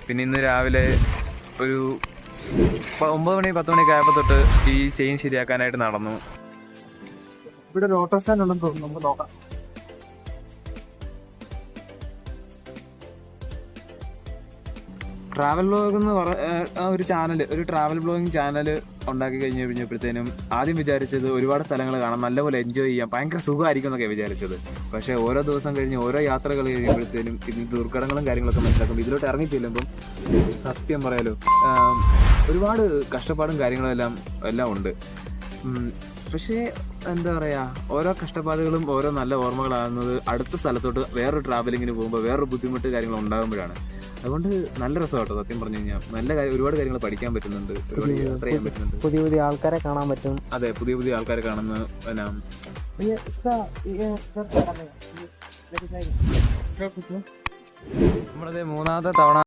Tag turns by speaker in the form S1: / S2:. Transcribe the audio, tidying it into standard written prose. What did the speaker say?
S1: പിന്നെ ഇന്ന് രാവിലെ ഒരു 9 മണി 10 മണിയൊക്കെ ആയപ്പോൾ തൊട്ട് ഈ ചെയിൻ ശരിയാക്കാനായിട്ട് നടന്നു.
S2: ഇവിടെ ഒരു ഓട്ടോ സ്റ്റാൻഡ് ഉണ്ടെന്ന് തോന്നുന്നു, നമുക്ക് നോക്കാം. ട്രാവൽ ബ്ലോഗ് എന്ന് ഒരു ട്രാവൽ ബ്ലോഗിങ് ചാനൽ ഉണ്ടാക്കി കഴിഞ്ഞപ്പോഴത്തേനും ആദ്യം വിചാരിച്ചത് ഒരുപാട് സ്ഥലങ്ങൾ കാണാം, നല്ലപോലെ എൻജോയ് ചെയ്യാം, ഭയങ്കര സുഖമായിരിക്കും എന്നൊക്കെ വിചാരിച്ചത്. പക്ഷേ ഓരോ ദിവസം കഴിഞ്ഞ് ഓരോ യാത്രകൾ കഴിയുമ്പോഴത്തേനും ഇതിൽ ദുർഘടങ്ങളും കാര്യങ്ങളൊക്കെ മനസ്സിലാക്കും. ഇതിലോട്ട് ഇറങ്ങി ചെല്ലുമ്പം സത്യം പറയാലോ ഒരുപാട് കഷ്ടപ്പാടും കാര്യങ്ങളും എല്ലാം ഉണ്ട്. പക്ഷേ എന്താ പറയുക, ഓരോ കഷ്ടപ്പാടുകളും ഓരോ നല്ല ഓർമ്മകളാകുന്നത് അടുത്ത സ്ഥലത്തോട്ട് വേറൊരു ട്രാവലിങ്ങിന് പോകുമ്പോൾ വേറൊരു ബുദ്ധിമുട്ട് കാര്യങ്ങൾ ഉണ്ടാകുമ്പോഴാണ്. അതുകൊണ്ട് നല്ല രസമാട്ടോ സത്യം പറഞ്ഞു കഴിഞ്ഞാൽ. നല്ല ഒരുപാട് കാര്യങ്ങൾ പഠിക്കാൻ പറ്റുന്നുണ്ട്, ഒരുപാട് യാത്ര ചെയ്യാൻ പറ്റുന്നുണ്ട്, പുതിയ പുതിയ ആൾക്കാരെ കാണാൻ പറ്റും.
S1: അതെ, പുതിയ പുതിയ ആൾക്കാരെ കാണുന്ന നമ്മളത് 3ാമത്തെ തവണ